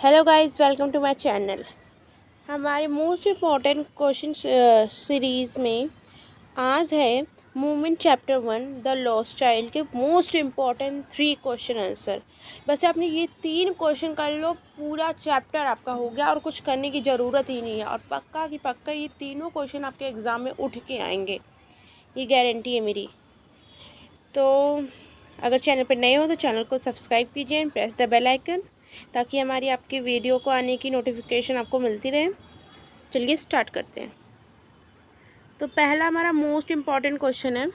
Hello guys, welcome to my channel. हमारे most important question series में आज है movement chapter 1 the lost child के मोस्ट इम्पॉर्टेंट 3 क्वेश्चन आंसर। बस आपने ये 3 क्वेश्चन कर लो, पूरा चैप्टर आपका हो गया और कुछ करने की ज़रूरत ही नहीं है। और पक्का कि पक्का ये तीनों क्वेश्चन आपके एग्ज़ाम में उठ के आएंगे, ये गारंटी है मेरी। तो अगर चैनल पर नए हो तो चैनल को सब्सक्राइब कीजिए and press the bell icon, ताकि हमारी आपके वीडियो को आने की नोटिफिकेशन आपको मिलती रहे। चलिए स्टार्ट करते हैं। तो पहला हमारा मोस्ट इम्पॉर्टेंट क्वेश्चन है,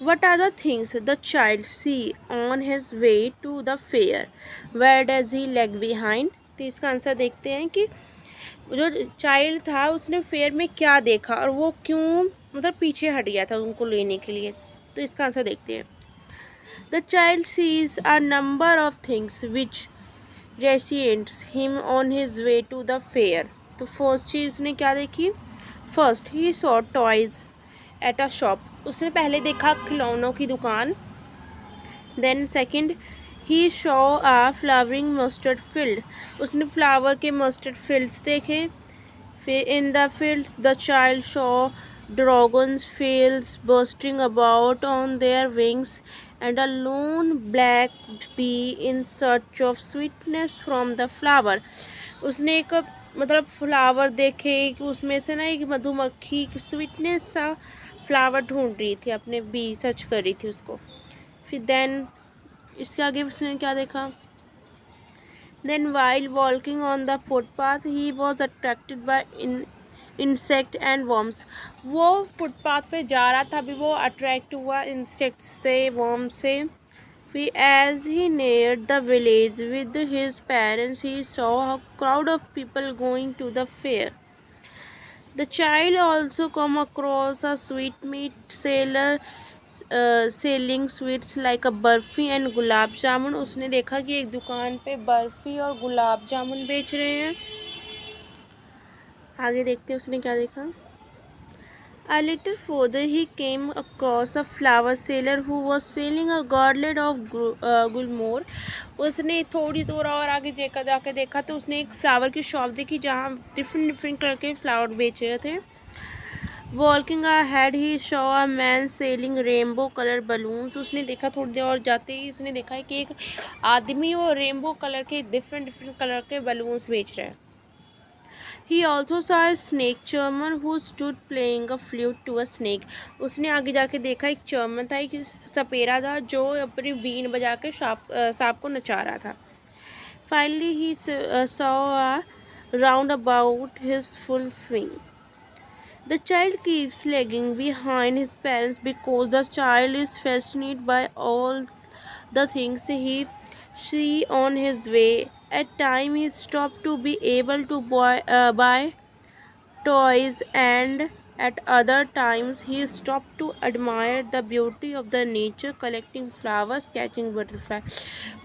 what are the things the child see on his way to the fair, where does he lag behind. तो इसका आंसर देखते हैं कि जो चाइल्ड था उसने फेयर में क्या देखा और वो क्यों मतलब पीछे हट गया था उनको लेने के लिए। तो इसका आंसर देखते हैं। The child sees a number of things which रेसिएंट्स him on his way to the fair. तो फर्स्ट चीज़ उसने क्या देखी? First he saw toys at a shop, उसने पहले देखा खिलौनों की दुकान। Then second he saw a flowering mustard field, उसने फ्लावर के मस्टर्ड फील्ड्स देखे। फिर in the fields the child saw dragons fields bursting about on their wings and a lone black bee in search of sweetness from the flower। उसने एक मतलब flower देखे कि उसमें से ना एक मधुमक्खी स्वीटनेस सा फ्लावर ढूंढ रही थी, अपने बी सर्च कर रही थी उसको। फिर देन इसके आगे उसने क्या देखा? Then while walking on the footpath he was attracted by insect and worms. वो फुटपाथ पे जा रहा था, अभी वो अट्रैक्ट हुआ इंसेक्ट से, वर्म से। फिर as he neared the village with his parents he saw a crowd of people going to the fair. The child also came across a sweet meat seller selling sweets like a barfi and gulab jamun. उसने देखा कि एक दुकान पे बर्फ़ी और गुलाब जामुन बेच रहे हैं। आगे देखते हैं उसने क्या देखा। A little further he came across a flower seller who was selling a goblet of गुलमोहर। उसने थोड़ी दूर और आगे जाके देखा तो उसने एक फ्लावर की शॉप देखी जहाँ डिफरेंट डिफरेंट कलर के फ्लावर बेच रहे थे। Walking ahead he saw a man selling rainbow color balloons। उसने देखा थोड़ी देर और जाते ही उसने देखा कि एक आदमी वो रेनबो कलर के डिफरेंट डिफरेंट कलर के बलून्स बेच रहा है। He also saw a snake charmer who stood playing a flute to a snake। उसने आगे जाके देखा एक चर्मन था, एक सपेरा था जो अपनी बीन बजा के सांप को नचा रहा था। Finally he saw a roundabout his full swing। The child keeps lagging behind his parents because the child is fascinated by all the things he see on his way। At times he stopped to be able to buy toys, and at other times he stopped to admire the beauty of the nature, collecting flowers, catching butterfly।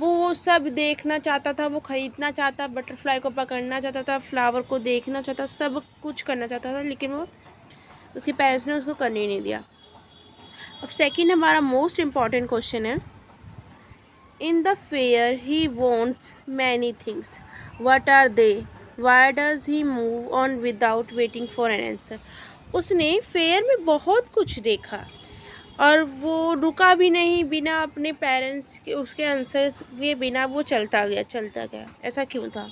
वो सब देखना चाहता था, वो खरीदना चाहता, butterfly को पकड़ना चाहता था, फ्लावर को देखना चाहता, सब कुछ करना चाहता था, लेकिन वो उसके पेरेंट्स ने उसको करने नहीं दिया। अब सेकंड हमारा मोस्ट इम्पॉर्टेंट क्वेश्चन है, in the fair he wants many things, what are they, why does he move on without waiting for an answer. उसने फेयर में बहुत कुछ देखा और वो रुका भी नहीं, बिना अपने पेरेंट्स के उसके आंसर के बिना वो चलता गया। ऐसा क्यों था?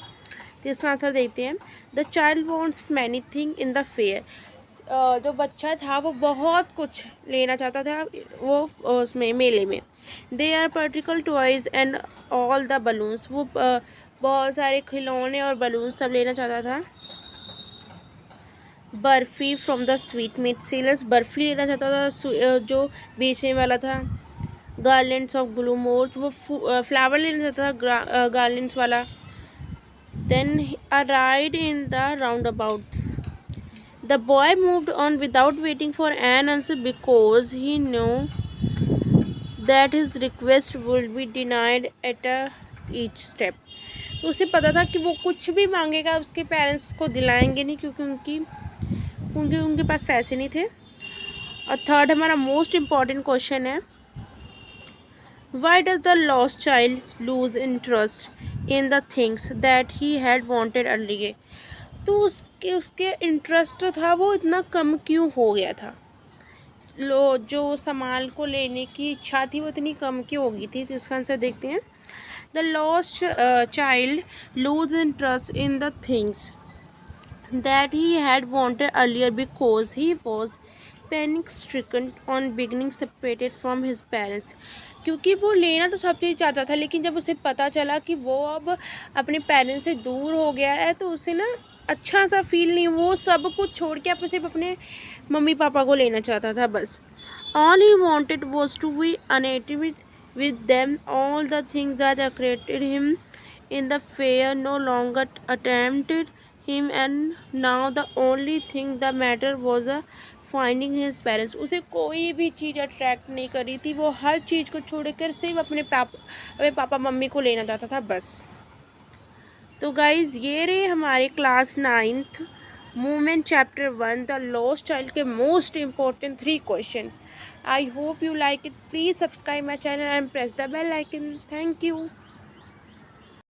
तो इसका आंसर देखते हैं। The child wants many thing in the fair. जो बच्चा था वो बहुत कुछ लेना चाहता था वो उसमें मेले में। They are particle toys and all the balloons. वो बहुत सारे खिलौने और बलून सब लेना चाहता था। Barfi from the sweet meat sellers, barfi लेना चाहता था जो बेचने वाला था। गार्लेंड्स ऑफ ग्लूमोर्स, वो फ्लावर लेना चाहता था गार्लेंड्स वाला। Then a ride in the roundabouts. The boy moved on without waiting for an answer because he knew that his request would be denied at each step। तो उसे पता था कि वो कुछ भी मांगेगा उसके पेरेंट्स को दिलाएंगे नहीं, क्योंकि उनके पास पैसे नहीं थे। और थर्ड हमारा मोस्ट इम्पॉर्टेंट क्वेश्चन है, Why does the lost child lose interest in the things that he had wanted earlier? तो उसके उसके इंटरेस्ट था वो इतना कम क्यों हो गया था? लो जो सामान को लेने की इच्छा थी वो इतनी कम क्यों हो गई थी? तो इसका आंसर देखते हैं. The lost child loose interest in the things that he had wanted earlier because he was panic stricken on beginning separated from his parents. क्योंकि वो लेना तो सब चीज़ चाहता था, लेकिन जब उसे पता चला कि वो अब अपने पेरेंट्स से दूर हो गया है तो उसे ना अच्छा सा फील नहीं, वो सब कुछ छोड़ के अब सिर्फ अपने मम्मी पापा को लेना चाहता था बस. All he wanted was to be united with them. All the things that attracted him in the fair no longer attempted him, and now the only thing that mattered was finding his parents. उसे कोई भी चीज़ attract नहीं करी थी, वो हर चीज़ को छोड़कर सिर्फ अपने पापा मम्मी को लेना चाहता था बस. तो गाइज़ ये रहे हमारे class 9th moments chapter 1 the lost child के most important 3 question. I hope you like it. Please subscribe my channel and press the bell icon. Thank you.